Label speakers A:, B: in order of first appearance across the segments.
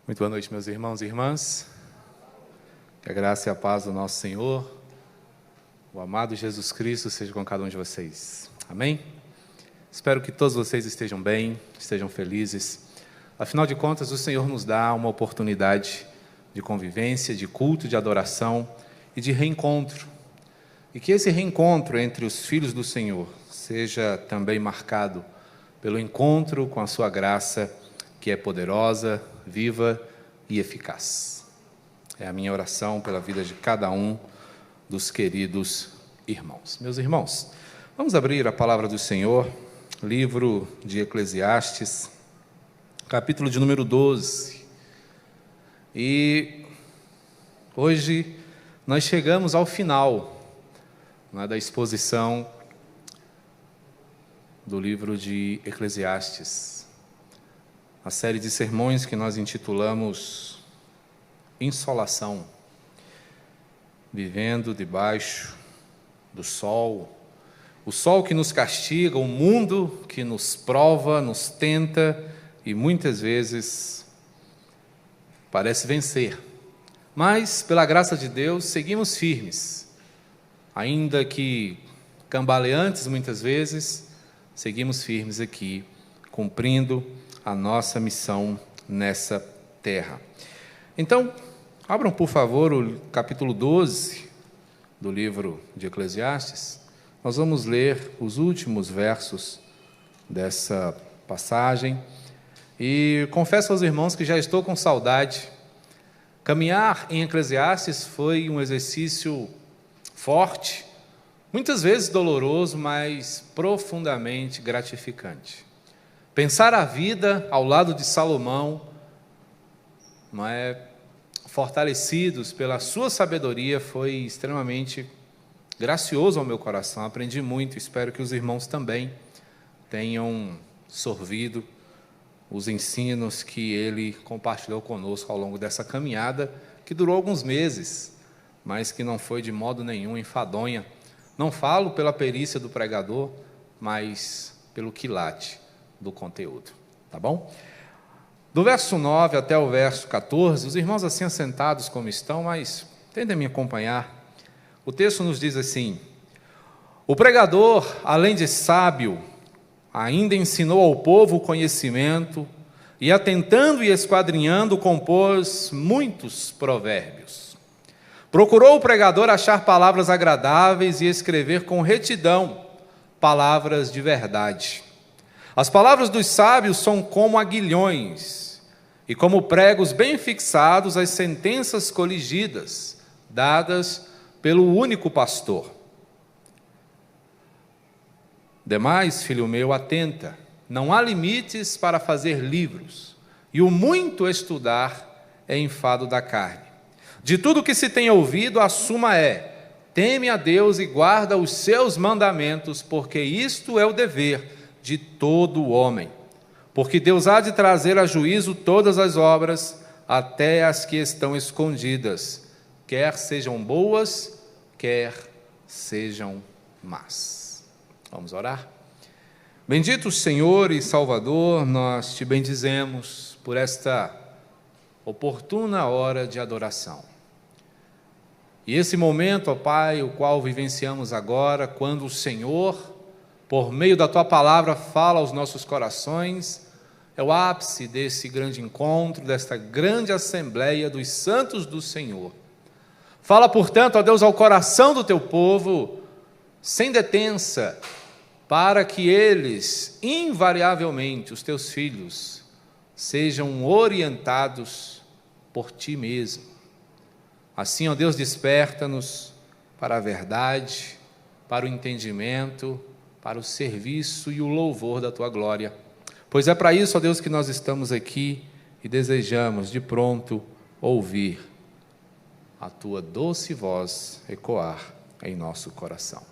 A: Muito boa noite, meus irmãos e irmãs. Que a graça e a paz do nosso Senhor, o amado Jesus Cristo, seja com cada um de vocês. Amém? Espero que todos vocês estejam bem, estejam felizes. Afinal de contas, o Senhor nos dá uma oportunidade de convivência, de culto, de adoração e de reencontro. E que esse reencontro entre os filhos do Senhor seja também marcado pelo encontro com a sua graça, que é poderosa, viva e eficaz. É a minha oração pela vida de cada um dos queridos irmãos. Meus irmãos, vamos abrir a palavra do Senhor, livro de Eclesiastes, capítulo de número 12. E hoje nós chegamos ao final da exposição do livro de Eclesiastes, a série de sermões que nós intitulamos Insolação, vivendo debaixo do sol, o sol que nos castiga, o mundo que nos prova, nos tenta e muitas vezes parece vencer. Mas, pela graça de Deus, seguimos firmes. Ainda que cambaleantes muitas vezes, seguimos firmes aqui, cumprindo a nossa missão nessa terra. Então, abram por favor o capítulo 12 do livro de Eclesiastes. Nós vamos ler os últimos versos dessa passagem. E confesso aos irmãos que já estou com saudade. Caminhar em Eclesiastes foi um exercício forte, muitas vezes doloroso, mas profundamente gratificante. Pensar a vida ao lado de Salomão, fortalecidos pela sua sabedoria, foi extremamente gracioso ao meu coração. Aprendi muito, espero que os irmãos também tenham sorvido os ensinos que ele compartilhou conosco ao longo dessa caminhada, que durou alguns meses, mas que não foi de modo nenhum enfadonha. Não falo pela perícia do pregador, mas pelo quilate do conteúdo, tá bom? Do verso 9 até o verso 14, os irmãos assim assentados como estão, mas tentem me acompanhar. O texto nos diz assim: o pregador, além de sábio, ainda ensinou ao povo o conhecimento, e atentando e esquadrinhando, compôs muitos provérbios. Procurou o pregador achar palavras agradáveis e escrever com retidão palavras de verdade. As palavras dos sábios são como aguilhões, e como pregos bem fixados as sentenças coligidas, dadas pelo único pastor. Demais, filho meu, atenta, não há limites para fazer livros, e o muito estudar é enfado da carne. De tudo que se tem ouvido, a suma é: teme a Deus e guarda os seus mandamentos, porque isto é o dever de todo homem. Porque Deus há de trazer a juízo todas as obras, até as que estão escondidas, quer sejam boas, quer sejam más. Vamos orar? Bendito Senhor e Salvador, nós te bendizemos por esta oportuna hora de adoração. E esse momento, ó Pai, o qual vivenciamos agora, quando o Senhor, por meio da Tua palavra, fala aos nossos corações, é o ápice desse grande encontro, desta grande assembleia dos santos do Senhor. Fala, portanto, ó Deus, ao coração do Teu povo, sem detença, para que eles, invariavelmente, os Teus filhos, sejam orientados por Ti mesmo. Assim, ó Deus, desperta-nos para a verdade, para o entendimento, para o serviço e o louvor da Tua glória. Pois é para isso, ó Deus, que nós estamos aqui e desejamos de pronto ouvir a Tua doce voz ecoar em nosso coração.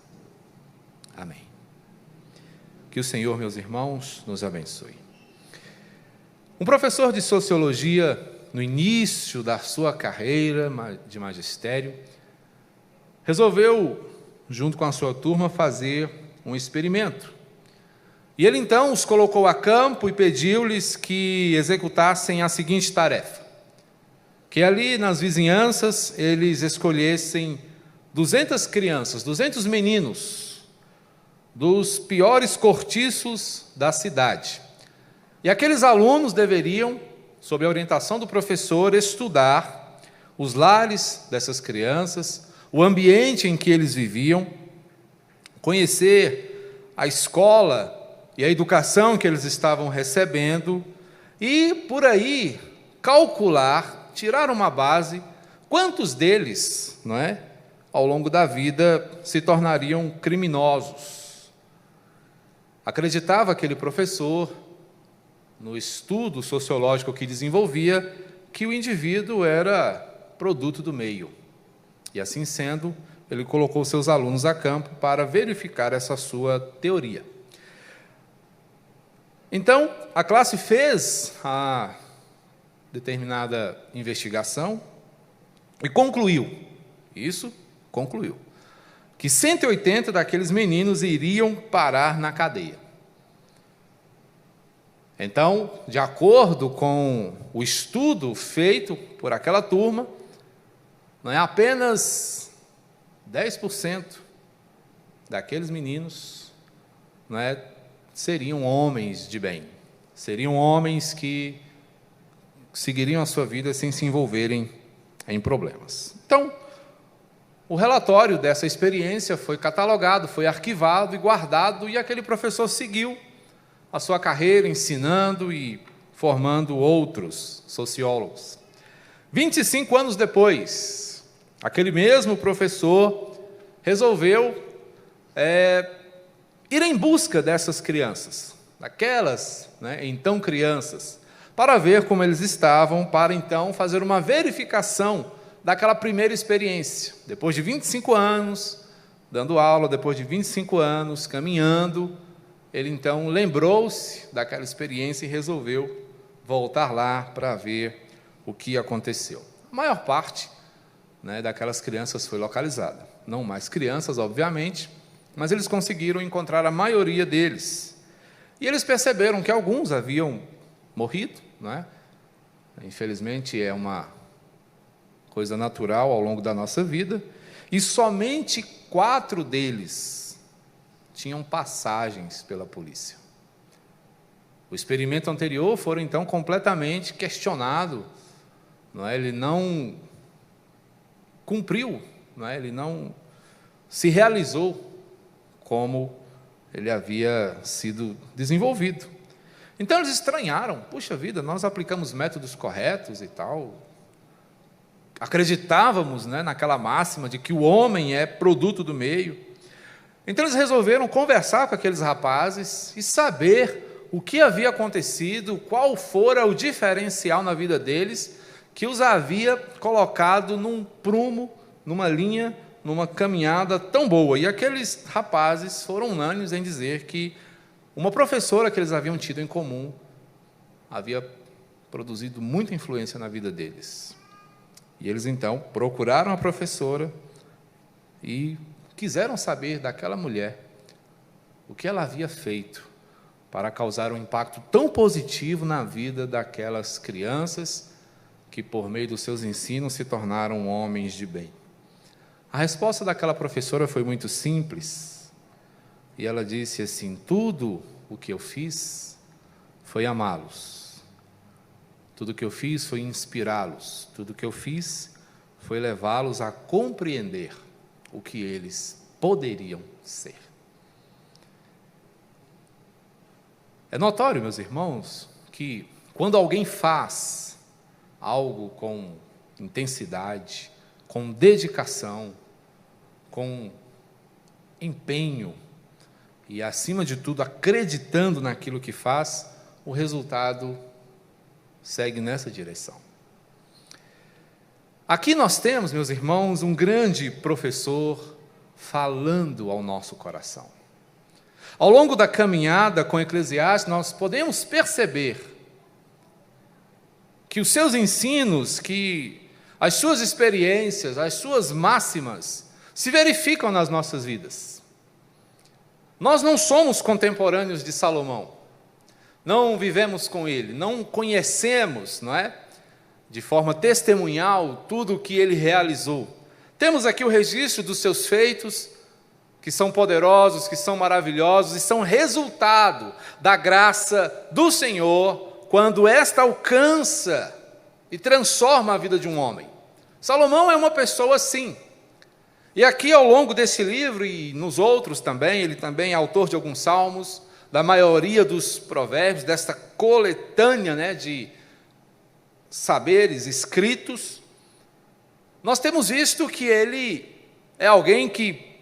A: Amém. Que o Senhor, meus irmãos, nos abençoe. Um professor de sociologia, no início da sua carreira de magistério, resolveu, junto com a sua turma, fazer um experimento. E ele então os colocou a campo e pediu-lhes que executassem a seguinte tarefa: que ali nas vizinhanças eles escolhessem 200 crianças, 200 meninos, dos piores cortiços da cidade. E aqueles alunos deveriam, sob a orientação do professor, estudar os lares dessas crianças, o ambiente em que eles viviam, conhecer a escola e a educação que eles estavam recebendo e, por aí, calcular, tirar uma base, quantos deles, não é, ao longo da vida se tornariam criminosos. Acreditava aquele professor, no estudo sociológico que desenvolvia, que o indivíduo era produto do meio. E assim sendo, ele colocou seus alunos a campo para verificar essa sua teoria. Então, a classe fez a determinada investigação e concluiu, que 180 daqueles meninos iriam parar na cadeia. Então, de acordo com o estudo feito por aquela turma, não é apenas 10% daqueles meninos, não é, seriam homens de bem, seriam homens que seguiriam a sua vida sem se envolverem em problemas. Então, o relatório dessa experiência foi catalogado, foi arquivado e guardado, e aquele professor seguiu a sua carreira ensinando e formando outros sociólogos. 25 anos depois, aquele mesmo professor resolveu ir em busca dessas crianças, daquelas, né, então crianças, para ver como eles estavam, para então fazer uma verificação daquela primeira experiência. Depois de 25 anos, dando aula, depois de 25 anos, caminhando, ele então lembrou-se daquela experiência e resolveu voltar lá para ver o que aconteceu. A maior parte, né, daquelas crianças foi localizada. Não mais crianças, obviamente, mas eles conseguiram encontrar a maioria deles. E eles perceberam que alguns haviam morrido, não é? Infelizmente é uma coisa natural ao longo da nossa vida, e somente 4 deles tinham passagens pela polícia. O experimento anterior foram então completamente questionado, não é? Ele não cumpriu, não é? Ele não se realizou como ele havia sido desenvolvido. Então eles estranharam, puxa vida, nós aplicamos métodos corretos e tal, acreditávamos, né, naquela máxima de que o homem é produto do meio. Então eles resolveram conversar com aqueles rapazes e saber o que havia acontecido, qual fora o diferencial na vida deles que os havia colocado num prumo, numa linha, numa caminhada tão boa. E aqueles rapazes foram unânimes em dizer que uma professora que eles haviam tido em comum havia produzido muita influência na vida deles. E eles, então, procuraram a professora e quiseram saber daquela mulher o que ela havia feito para causar um impacto tão positivo na vida daquelas crianças que, por meio dos seus ensinos, se tornaram homens de bem. A resposta daquela professora foi muito simples, e ela disse assim: tudo o que eu fiz foi amá-los, tudo o que eu fiz foi inspirá-los, tudo o que eu fiz foi levá-los a compreender o que eles poderiam ser. É notório, meus irmãos, que quando alguém faz algo com intensidade, com dedicação, com empenho e, acima de tudo, acreditando naquilo que faz, o resultado segue nessa direção. Aqui nós temos, meus irmãos, um grande professor falando ao nosso coração. Ao longo da caminhada com Eclesiastes, nós podemos perceber que os seus ensinos, que as suas experiências, as suas máximas, se verificam nas nossas vidas. Nós não somos contemporâneos de Salomão, não vivemos com ele, não conhecemos, não é, de forma testemunhal, tudo o que ele realizou. Temos aqui o registro dos seus feitos, que são poderosos, que são maravilhosos, e são resultado da graça do Senhor, quando esta alcança e transforma a vida de um homem. Salomão é uma pessoa assim. E aqui ao longo desse livro, e nos outros também, ele também é autor de alguns salmos, da maioria dos provérbios, desta coletânea, de saberes escritos, nós temos visto que ele é alguém que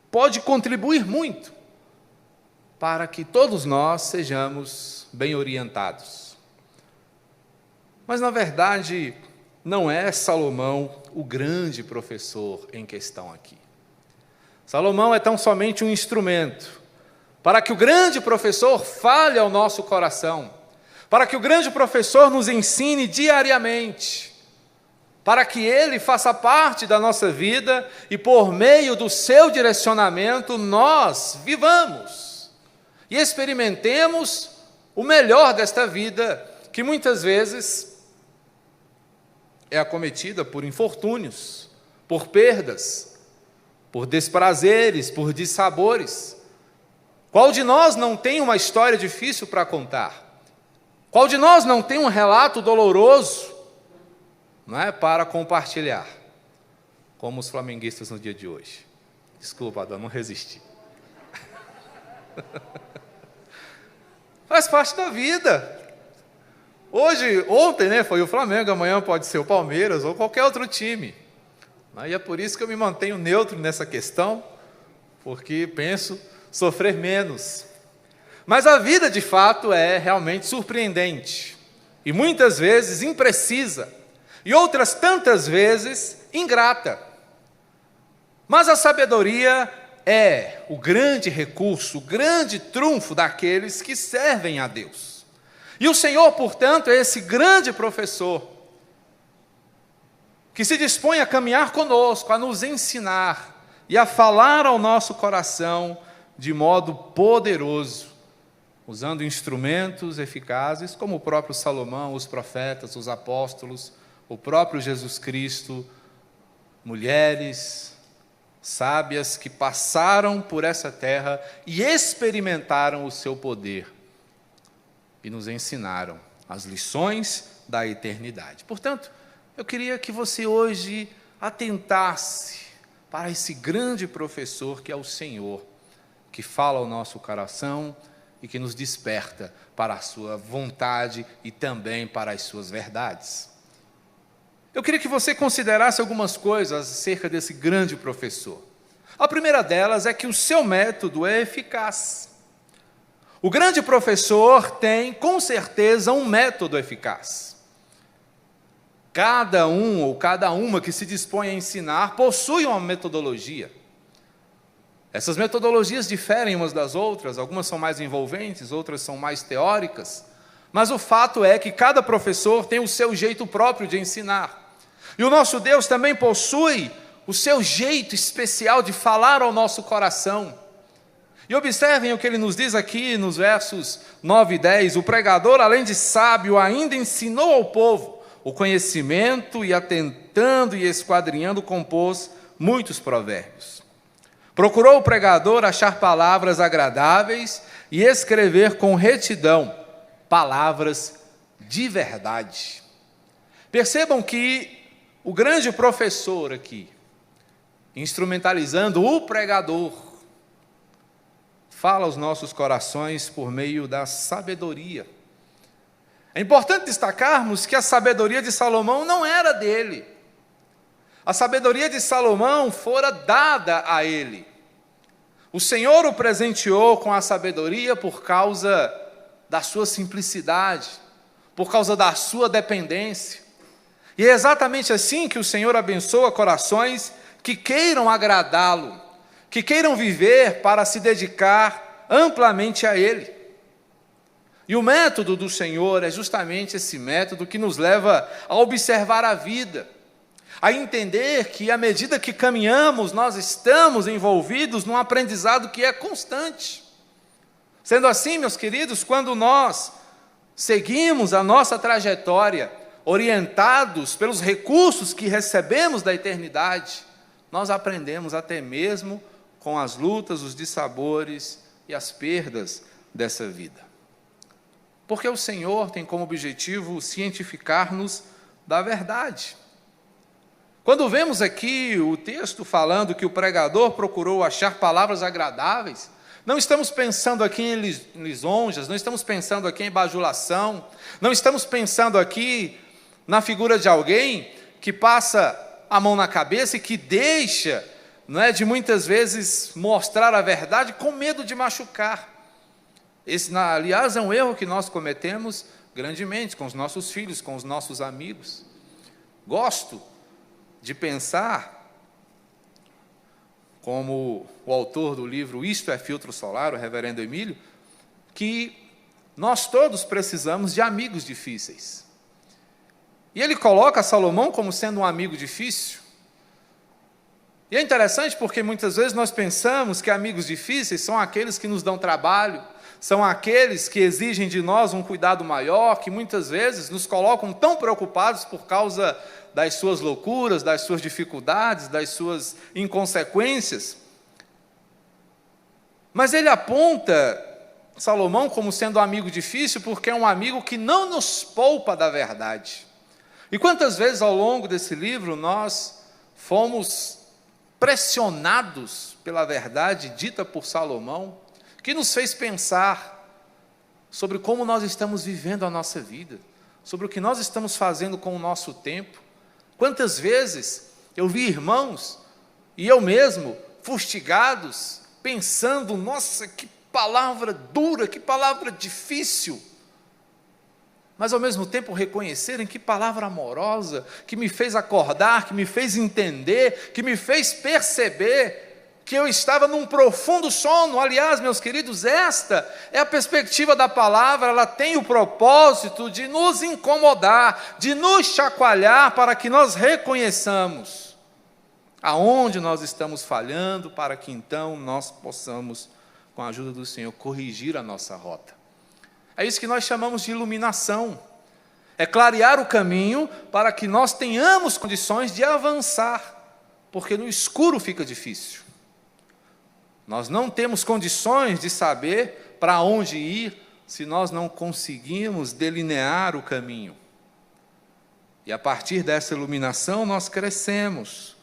A: pode contribuir muito para que todos nós sejamos bem orientados. Mas, na verdade, não é Salomão o grande professor em questão aqui. Salomão é tão somente um instrumento para que o grande professor fale ao nosso coração, para que o grande professor nos ensine diariamente, para que ele faça parte da nossa vida e, por meio do seu direcionamento, nós vivamos e experimentemos o melhor desta vida, que muitas vezes é acometida por infortúnios, por perdas, por desprazeres, por dissabores. Qual de nós não tem uma história difícil para contar? Qual de nós não tem um relato doloroso, para compartilhar? Como os flamenguistas no dia de hoje. Desculpa, Adão, não resisti. Faz parte da vida. Ontem, foi o Flamengo, amanhã pode ser o Palmeiras ou qualquer outro time. E é por isso que eu me mantenho neutro nessa questão, porque penso sofrer menos. Mas a vida, de fato, é realmente surpreendente, e muitas vezes imprecisa, e outras tantas vezes ingrata. Mas a sabedoria é o grande recurso, o grande trunfo daqueles que servem a Deus. E o Senhor, portanto, é esse grande professor, que se dispõe a caminhar conosco, a nos ensinar e a falar ao nosso coração de modo poderoso, usando instrumentos eficazes, como o próprio Salomão, os profetas, os apóstolos, o próprio Jesus Cristo, mulheres sábias que passaram por essa terra e experimentaram o seu poder e nos ensinaram as lições da eternidade. Portanto, eu queria que você hoje atentasse para esse grande professor que é o Senhor, que fala ao nosso coração e que nos desperta para a sua vontade e também para as suas verdades. Eu queria que você considerasse algumas coisas acerca desse grande professor. A primeira delas é que o seu método é eficaz. O grande professor tem, com certeza, um método eficaz. Cada um ou cada uma que se dispõe a ensinar possui uma metodologia. Essas metodologias diferem umas das outras, algumas são mais envolventes, outras são mais teóricas, mas o fato é que cada professor tem o seu jeito próprio de ensinar. E o nosso Deus também possui o seu jeito especial de falar ao nosso coração. E observem o que ele nos diz aqui nos versos 9 e 10. O pregador, além de sábio, ainda ensinou ao povo o conhecimento e, atentando e esquadrinhando, compôs muitos provérbios. Procurou o pregador achar palavras agradáveis e escrever com retidão palavras de verdade. Percebam que o grande professor aqui, instrumentalizando o pregador, fala aos nossos corações por meio da sabedoria. É importante destacarmos que a sabedoria de Salomão não era dele. A sabedoria de Salomão fora dada a ele. O Senhor o presenteou com a sabedoria por causa da sua simplicidade, por causa da sua dependência. E é exatamente assim que o Senhor abençoa corações que queiram agradá-lo, que queiram viver para se dedicar amplamente a Ele. E o método do Senhor é justamente esse método que nos leva a observar a vida, a entender que à medida que caminhamos, nós estamos envolvidos num aprendizado que é constante. Sendo assim, meus queridos, quando nós seguimos a nossa trajetória, orientados pelos recursos que recebemos da eternidade, nós aprendemos até mesmo com as lutas, os dissabores e as perdas dessa vida. Porque o Senhor tem como objetivo cientificar-nos da verdade. Quando vemos aqui o texto falando que o pregador procurou achar palavras agradáveis, não estamos pensando aqui em lisonjas, não estamos pensando aqui em bajulação, não estamos pensando aqui na figura de alguém que passa a mão na cabeça e que deixa, de muitas vezes mostrar a verdade com medo de machucar. Esse, aliás, é um erro que nós cometemos grandemente com os nossos filhos, com os nossos amigos. Gosto de pensar, como o autor do livro Isto é Filtro Solar, o reverendo Emílio, que nós todos precisamos de amigos difíceis. E ele coloca Salomão como sendo um amigo difícil. E é interessante porque muitas vezes nós pensamos que amigos difíceis são aqueles que nos dão trabalho, são aqueles que exigem de nós um cuidado maior, que muitas vezes nos colocam tão preocupados por causa das suas loucuras, das suas dificuldades, das suas inconsequências. Mas ele aponta Salomão como sendo um amigo difícil porque é um amigo que não nos poupa da verdade. E quantas vezes ao longo desse livro nós fomos pressionados pela verdade dita por Salomão, que nos fez pensar sobre como nós estamos vivendo a nossa vida, sobre o que nós estamos fazendo com o nosso tempo. Quantas vezes eu vi irmãos, e eu mesmo, fustigados, pensando, nossa, que palavra dura, que palavra difícil, mas ao mesmo tempo reconhecerem que palavra amorosa, que me fez acordar, que me fez entender, que me fez perceber que eu estava num profundo sono. Aliás, meus queridos, esta é a perspectiva da palavra, ela tem o propósito de nos incomodar, de nos chacoalhar, para que nós reconheçamos aonde nós estamos falhando, para que então nós possamos, com a ajuda do Senhor, corrigir a nossa rota. É isso que nós chamamos de iluminação, é clarear o caminho para que nós tenhamos condições de avançar, porque no escuro fica difícil. Nós não temos condições de saber para onde ir se nós não conseguimos delinear o caminho. E a partir dessa iluminação nós crescemos.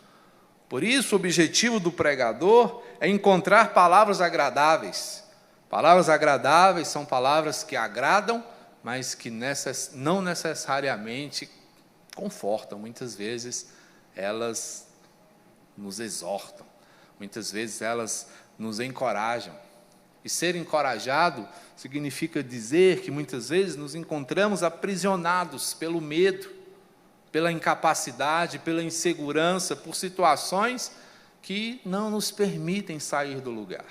A: Por isso o objetivo do pregador é encontrar palavras agradáveis. Palavras agradáveis são palavras que agradam, mas que não necessariamente confortam. Muitas vezes elas nos exortam. Muitas vezes elas nos encorajam. E ser encorajado significa dizer que muitas vezes nos encontramos aprisionados pelo medo, pela incapacidade, pela insegurança, por situações que não nos permitem sair do lugar.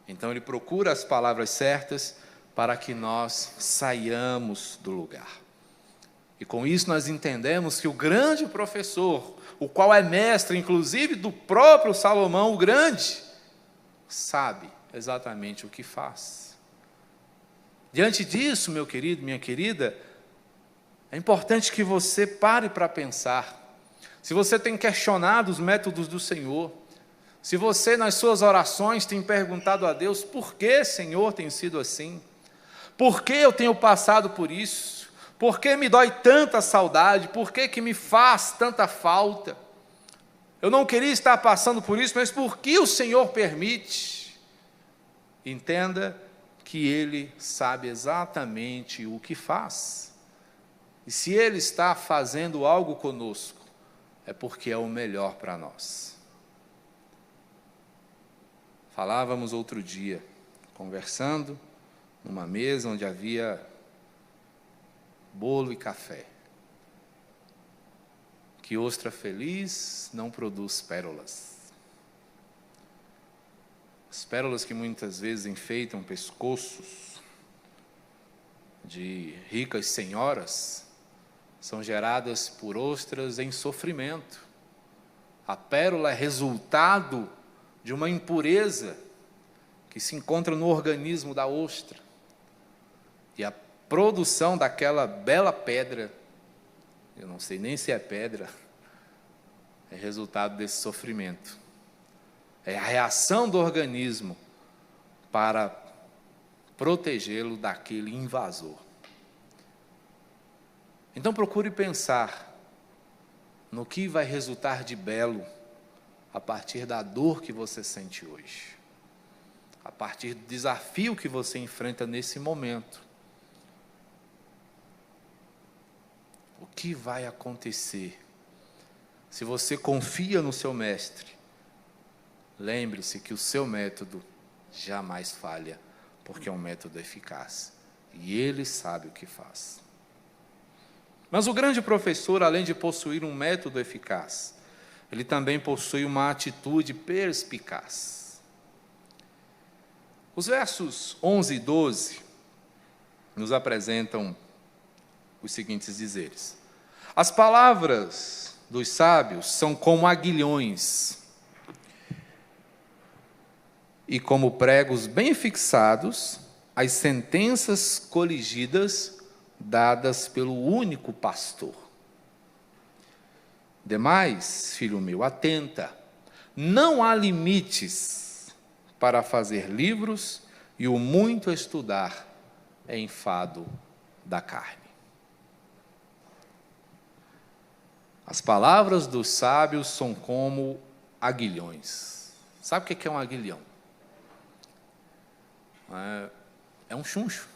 A: Então ele procura as palavras certas para que nós saiamos do lugar. E com isso nós entendemos que o grande professor, o qual é mestre, inclusive, do próprio Salomão o Grande, sabe exatamente o que faz. Diante disso, meu querido, minha querida, é importante que você pare para pensar. Se você tem questionado os métodos do Senhor, se você nas suas orações tem perguntado a Deus, por que, Senhor, tem sido assim? Por que eu tenho passado por isso? Por que me dói tanta saudade? Por que me faz tanta falta? Eu não queria estar passando por isso, mas por que o Senhor permite? Entenda que Ele sabe exatamente o que faz. E se Ele está fazendo algo conosco, é porque é o melhor para nós. Falávamos outro dia, conversando, numa mesa onde havia bolo e café, que ostra feliz não produz pérolas. As pérolas que muitas vezes enfeitam pescoços de ricas senhoras são geradas por ostras em sofrimento. A pérola é resultado de uma impureza que se encontra no organismo da ostra. E a produção daquela bela pedra, eu não sei nem se é pedra, é resultado desse sofrimento. É a reação do organismo para protegê-lo daquele invasor. Então procure pensar no que vai resultar de belo a partir da dor que você sente hoje, a partir do desafio que você enfrenta nesse momento. O que vai acontecer? Se você confia no seu mestre, lembre-se que o seu método jamais falha, porque é um método eficaz, e ele sabe o que faz. Mas o grande professor, além de possuir um método eficaz, ele também possui uma atitude perspicaz. Os versos 11 e 12 nos apresentam os seguintes dizeres: as palavras dos sábios são como aguilhões, e como pregos bem fixados, as sentenças coligidas dadas pelo único pastor. Demais, filho meu, atenta, não há limites para fazer livros, e o muito estudar é enfado da carne. As palavras dos sábios são como aguilhões. Sabe o que é um aguilhão? É um chuncho.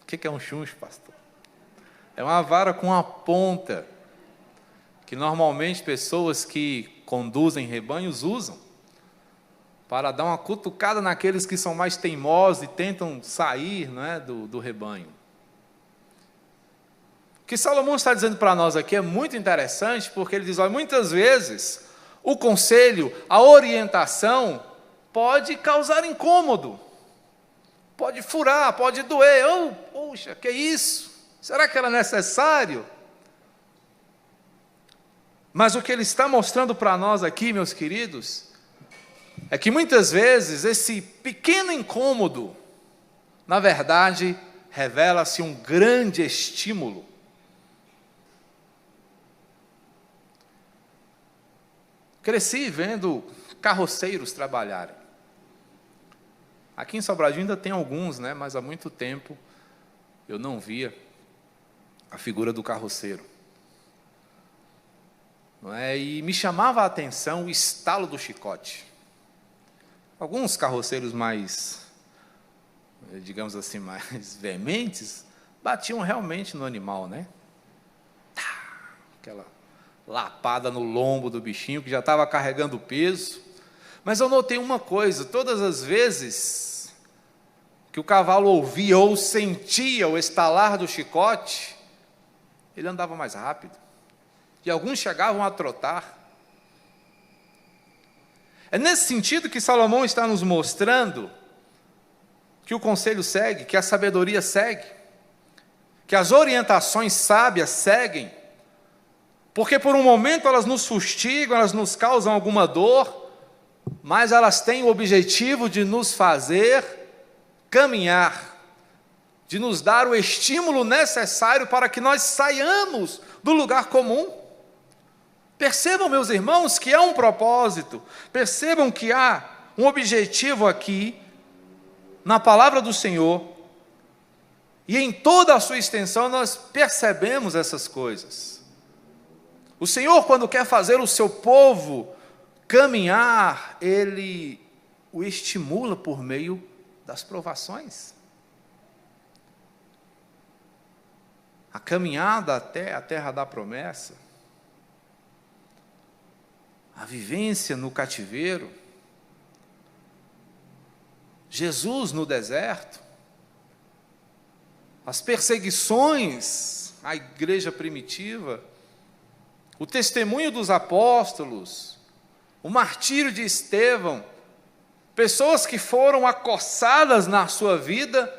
A: O que é um chuncho, pastor? É uma vara com uma ponta, que normalmente pessoas que conduzem rebanhos usam, para dar uma cutucada naqueles que são mais teimosos e tentam sair, do rebanho. O que Salomão está dizendo para nós aqui é muito interessante, porque ele diz, olha, muitas vezes o conselho, a orientação pode causar incômodo, pode furar, pode doer. Poxa, que isso? Será que era necessário? Mas o que ele está mostrando para nós aqui, meus queridos, é que muitas vezes esse pequeno incômodo, na verdade, revela-se um grande estímulo. Cresci vendo carroceiros trabalharem. Aqui em Sobradinho ainda tem alguns, mas há muito tempo eu não via a figura do carroceiro. E me chamava a atenção o estalo do chicote. Alguns carroceiros mais, digamos assim, mais veementes, batiam realmente no animal, Aquela lapada no lombo do bichinho, que já estava carregando peso. Mas eu notei uma coisa: todas as vezes que o cavalo ouvia ou sentia o estalar do chicote, ele andava mais rápido. E alguns chegavam a trotar. É nesse sentido que Salomão está nos mostrando que o conselho segue, que a sabedoria segue, que as orientações sábias seguem, porque por um momento elas nos fustigam, elas nos causam alguma dor, mas elas têm o objetivo de nos fazer caminhar, de nos dar o estímulo necessário para que nós saiamos do lugar comum. Percebam, meus irmãos, que há um propósito, percebam que há um objetivo aqui, na palavra do Senhor, e em toda a sua extensão nós percebemos essas coisas. O Senhor, quando quer fazer o seu povo caminhar, Ele o estimula por meio das provações. A caminhada até a terra da promessa, a vivência no cativeiro, Jesus no deserto, as perseguições à igreja primitiva, o testemunho dos apóstolos, o martírio de Estevão, pessoas que foram acossadas na sua vida,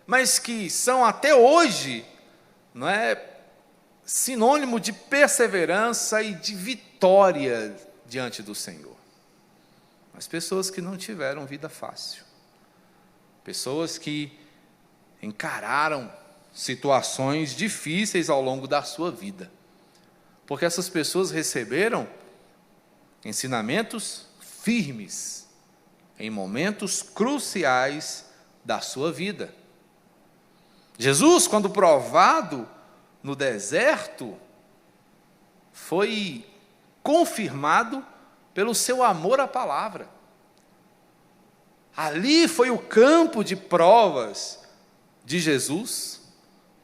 A: mas que são até hoje, sinônimo de perseverança e de vitória diante do Senhor. Mas pessoas que não tiveram vida fácil, pessoas que encararam situações difíceis ao longo da sua vida. Porque essas pessoas receberam ensinamentos firmes em momentos cruciais da sua vida. Jesus, quando provado no deserto, foi confirmado pelo seu amor à palavra. Ali foi o campo de provas de Jesus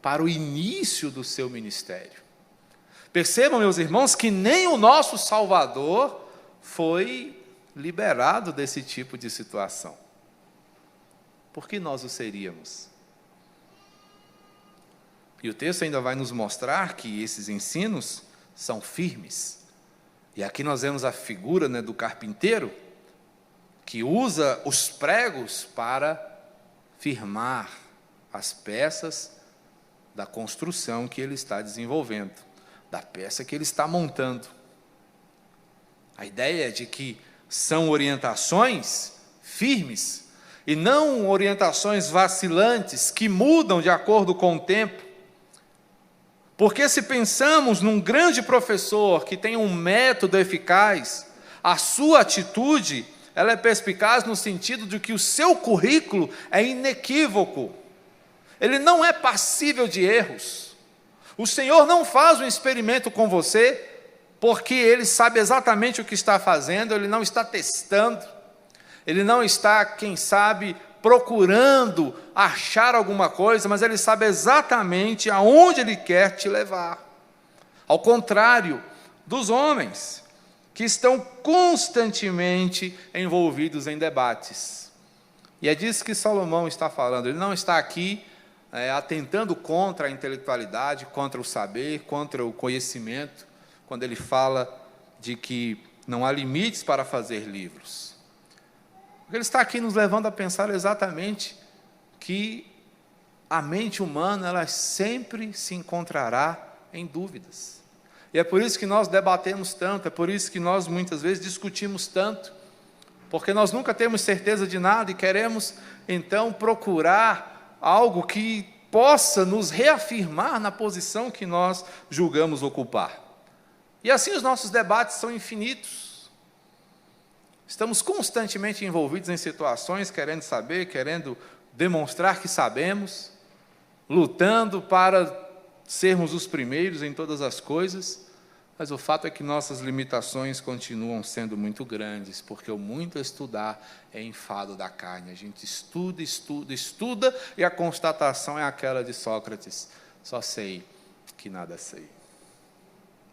A: para o início do seu ministério. Percebam, meus irmãos, que nem o nosso Salvador foi liberado desse tipo de situação. Por que nós o seríamos? E o texto ainda vai nos mostrar que esses ensinos são firmes. E aqui nós vemos a figura, do carpinteiro, que usa os pregos para firmar as peças da construção que ele está desenvolvendo, da peça que ele está montando. A ideia é de que são orientações firmes e não orientações vacilantes que mudam de acordo com o tempo. Porque se pensamos num grande professor que tem um método eficaz, a sua atitude, ela é perspicaz no sentido de que o seu currículo é inequívoco. Ele não é passível de erros. O Senhor não faz um experimento com você porque Ele sabe exatamente o que está fazendo, Ele não está testando, Ele não está, quem sabe, procurando achar alguma coisa, mas Ele sabe exatamente aonde Ele quer te levar. Ao contrário dos homens, que estão constantemente envolvidos em debates. E é disso que Salomão está falando. Ele não está aqui atentando contra a intelectualidade, contra o saber, contra o conhecimento, quando ele fala de que não há limites para fazer livros. Ele está aqui nos levando a pensar exatamente que a mente humana, ela sempre se encontrará em dúvidas. E é por isso que nós debatemos tanto, é por isso que nós muitas vezes discutimos tanto, porque nós nunca temos certeza de nada e queremos, então, procurar algo que possa nos reafirmar na posição que nós julgamos ocupar. E assim os nossos debates são infinitos. Estamos constantemente envolvidos em situações, querendo saber, querendo demonstrar que sabemos, lutando para sermos os primeiros em todas as coisas, mas o fato é que nossas limitações continuam sendo muito grandes, porque o muito estudar é enfado da carne. A gente estuda, estuda, estuda, e a constatação é aquela de Sócrates: só sei que nada sei.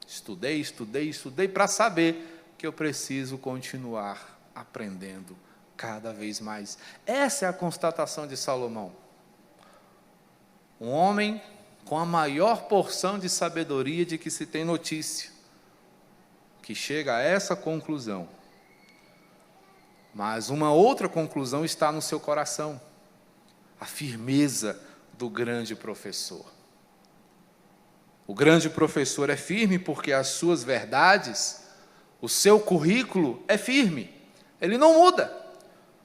A: Estudei, estudei, estudei para saber que eu preciso continuar aprendendo cada vez mais. Essa é a constatação de Salomão. Um homem com a maior porção de sabedoria de que se tem notícia, que chega a essa conclusão. Mas uma outra conclusão está no seu coração: a firmeza do grande professor. O grande professor é firme porque as suas verdades, o seu currículo é firme, ele não muda.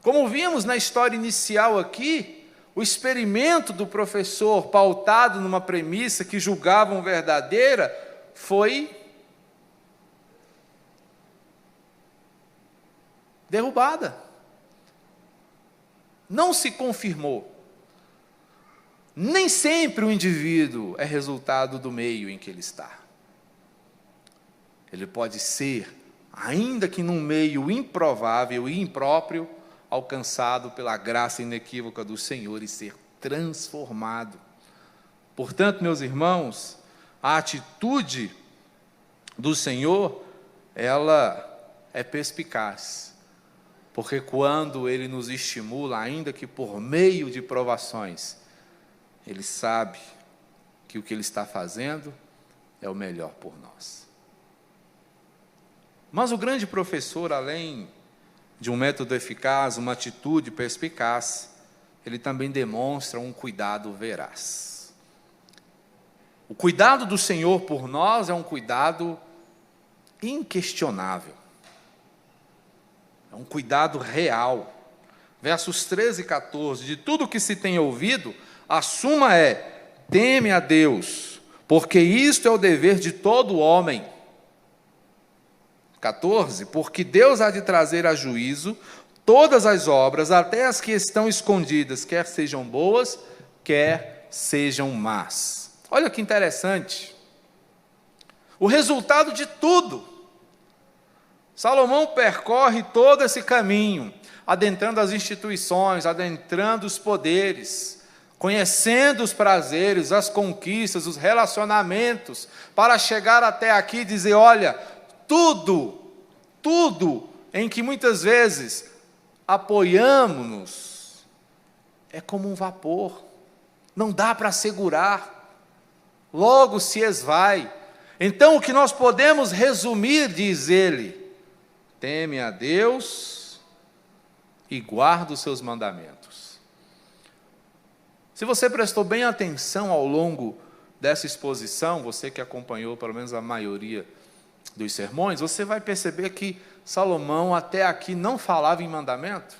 A: Como vimos na história inicial aqui, o experimento do professor, pautado numa premissa que julgavam verdadeira, foi derrubada. Não se confirmou. Nem sempre o indivíduo é resultado do meio em que ele está. Ele pode ser, ainda que num meio improvável e impróprio, alcançado pela graça inequívoca do Senhor e ser transformado. Portanto, meus irmãos, a atitude do Senhor, ela é perspicaz, porque quando Ele nos estimula, ainda que por meio de provações, Ele sabe que o que Ele está fazendo é o melhor por nós. Mas o grande professor, além de um método eficaz, uma atitude perspicaz, ele também demonstra um cuidado veraz. O cuidado do Senhor por nós é um cuidado inquestionável. É um cuidado real. Versos 13 e 14: de tudo que se tem ouvido, A suma é: teme a Deus, porque isto é o dever de todo homem. 14, porque Deus há de trazer a juízo todas as obras, até as que estão escondidas, quer sejam boas, quer sejam más. Olha que interessante. O resultado de tudo. Salomão percorre todo esse caminho, adentrando as instituições, adentrando os poderes, conhecendo os prazeres, as conquistas, os relacionamentos, para chegar até aqui e dizer: olha, tudo em que muitas vezes apoiamos-nos é como um vapor, não dá para segurar, logo se esvai. Então o que nós podemos resumir, diz ele: teme a Deus e guarda os seus mandamentos. Se você prestou bem atenção ao longo dessa exposição, você que acompanhou pelo menos a maioria dos sermões, você vai perceber que Salomão até aqui não falava em mandamento.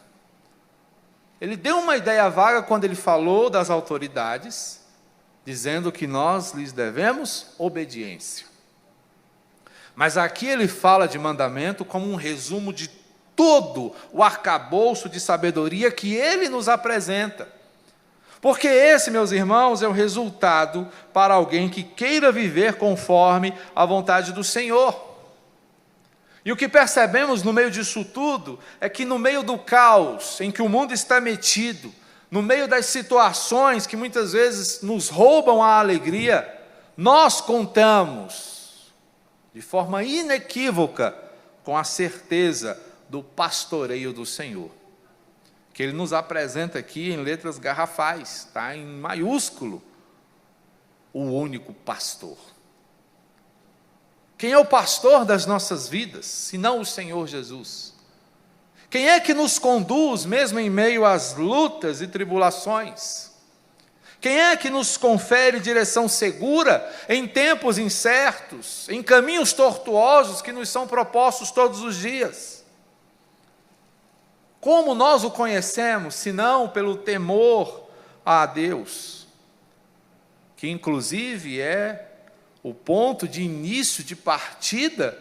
A: Ele deu uma ideia vaga quando ele falou das autoridades, dizendo que nós lhes devemos obediência. Mas aqui ele fala de mandamento como um resumo de todo o arcabouço de sabedoria que ele nos apresenta. Porque esse, meus irmãos, é o resultado para alguém que queira viver conforme a vontade do Senhor. E o que percebemos no meio disso tudo é que no meio do caos em que o mundo está metido, no meio das situações que muitas vezes nos roubam a alegria, nós contamos de forma inequívoca com a certeza do pastoreio do Senhor, que ele nos apresenta aqui em letras garrafais, tá? Em maiúsculo, o único pastor. Quem é o pastor das nossas vidas, senão o Senhor Jesus? Quem é que nos conduz, mesmo em meio às lutas e tribulações? Quem é que nos confere direção segura em tempos incertos, em caminhos tortuosos que nos são propostos todos os dias? Como nós o conhecemos, senão pelo temor a Deus, que inclusive é o ponto de início, de partida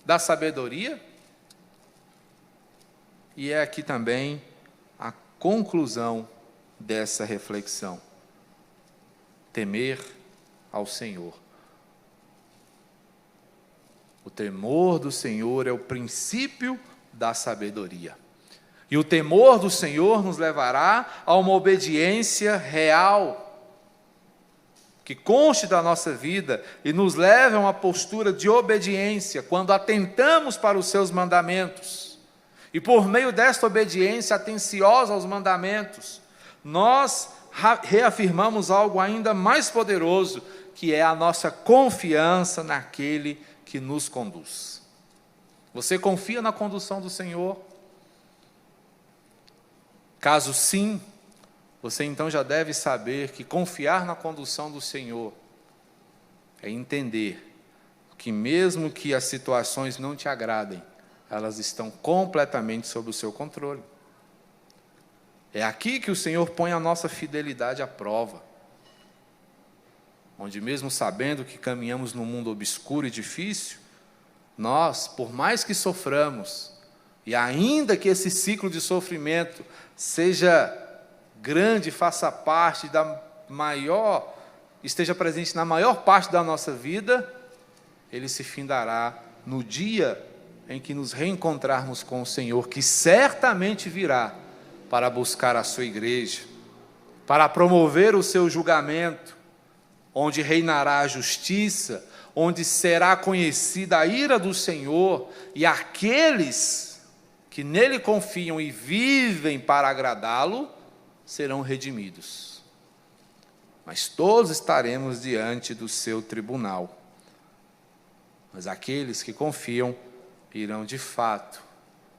A: da sabedoria? E é aqui também a conclusão dessa reflexão: temer ao Senhor. O temor do Senhor é o princípio da sabedoria. E o temor do Senhor nos levará a uma obediência real, que conste da nossa vida e nos leve a uma postura de obediência quando atentamos para os seus mandamentos. E por meio desta obediência atenciosa aos mandamentos, nós reafirmamos algo ainda mais poderoso, que é a nossa confiança naquele que nos conduz. Você confia na condução do Senhor? Caso sim, você então já deve saber que confiar na condução do Senhor é entender que mesmo que as situações não te agradem, elas estão completamente sob o seu controle. É aqui que o Senhor põe a nossa fidelidade à prova, onde mesmo sabendo que caminhamos num mundo obscuro e difícil, nós, por mais que soframos, e ainda que esse ciclo de sofrimento seja grande, faça parte esteja presente na maior parte da nossa vida, ele se findará no dia em que nos reencontrarmos com o Senhor, que certamente virá para buscar a sua igreja, para promover o seu julgamento, onde reinará a justiça, onde será conhecida a ira do Senhor, e aqueles que nele confiam e vivem para agradá-lo, serão redimidos. Mas todos estaremos diante do seu tribunal. Mas aqueles que confiam irão de fato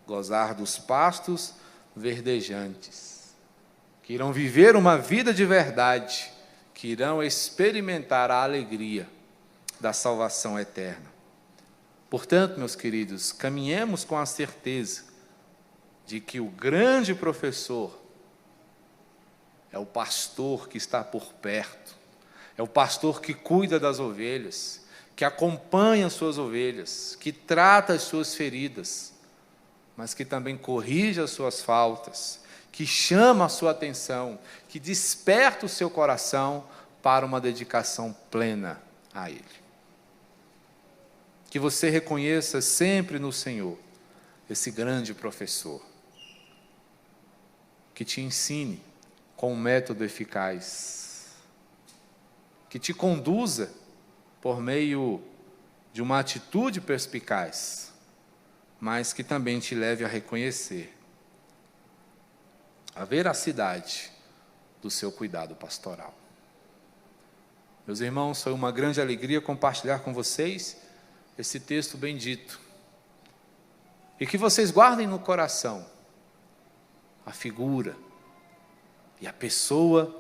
A: gozar dos pastos verdejantes, que irão viver uma vida de verdade, que irão experimentar a alegria da salvação eterna. Portanto, meus queridos, caminhemos com a certeza de que o grande professor é o pastor que está por perto, é o pastor que cuida das ovelhas, que acompanha as suas ovelhas, que trata as suas feridas, mas que também corrige as suas faltas, que chama a sua atenção, que desperta o seu coração para uma dedicação plena a Ele. Que você reconheça sempre no Senhor esse grande professor, que te ensine com um método eficaz, que te conduza por meio de uma atitude perspicaz, mas que também te leve a reconhecer a veracidade do seu cuidado pastoral. Meus irmãos, foi uma grande alegria compartilhar com vocês esse texto bendito. E que vocês guardem no coração a figura e a pessoa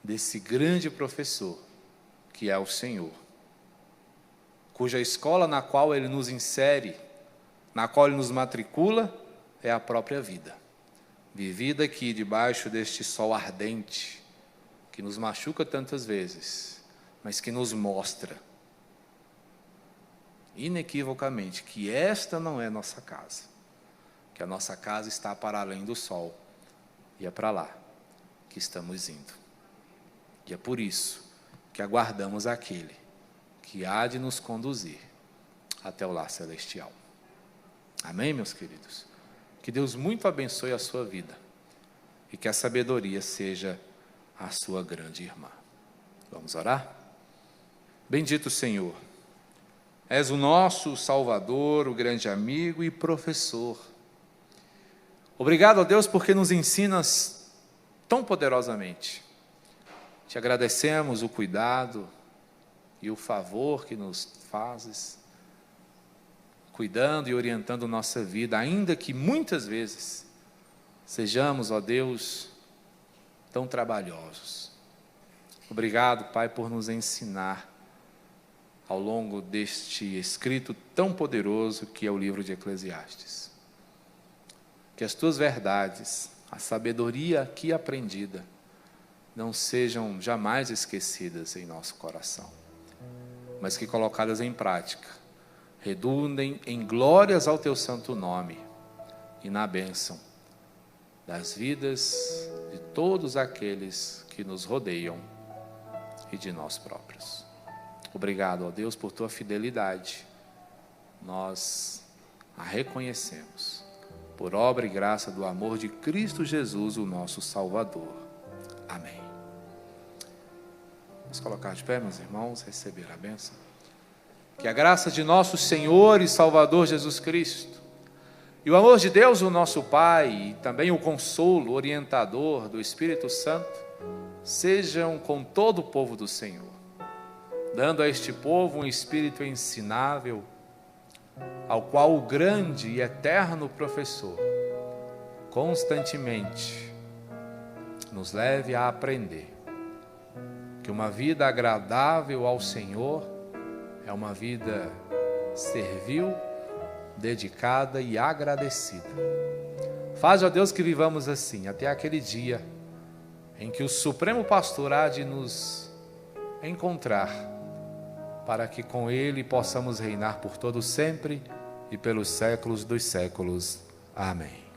A: desse grande professor, que é o Senhor, cuja escola na qual Ele nos insere, na qual Ele nos matricula, é a própria vida, vivida aqui debaixo deste sol ardente, que nos machuca tantas vezes, mas que nos mostra inequivocamente que esta não é nossa casa, que a nossa casa está para além do sol, e é para lá que estamos indo. E é por isso que aguardamos aquele que há de nos conduzir até o lar celestial. Amém, meus queridos? Que Deus muito abençoe a sua vida e que a sabedoria seja a sua grande irmã. Vamos orar? Bendito Senhor, és o nosso Salvador, o grande amigo e professor. Obrigado, ó Deus, porque nos ensinas tão poderosamente. Te agradecemos o cuidado e o favor que nos fazes, cuidando e orientando nossa vida, ainda que muitas vezes sejamos, ó Deus, tão trabalhosos. Obrigado, Pai, por nos ensinar ao longo deste escrito tão poderoso que é o livro de Eclesiastes. Que as tuas verdades, a sabedoria aqui aprendida, não sejam jamais esquecidas em nosso coração, mas que colocadas em prática, redundem em glórias ao teu santo nome e na bênção das vidas de todos aqueles que nos rodeiam e de nós próprios. Obrigado, ó Deus, por tua fidelidade. Nós a reconhecemos, por obra e graça do amor de Cristo Jesus, o nosso Salvador. Amém. Vamos colocar de pé, meus irmãos, receber a bênção. Que a graça de nosso Senhor e Salvador Jesus Cristo, e o amor de Deus, o nosso Pai, e também o consolo orientador do Espírito Santo, sejam com todo o povo do Senhor, dando a este povo um espírito ensinável, ao qual o grande e eterno professor constantemente nos leve a aprender que uma vida agradável ao Senhor é uma vida servil, dedicada e agradecida. Faz, ó Deus, que vivamos assim, até aquele dia em que o Supremo Pastor há de nos encontrar, para que com Ele possamos reinar por todo sempre e pelos séculos dos séculos. Amém.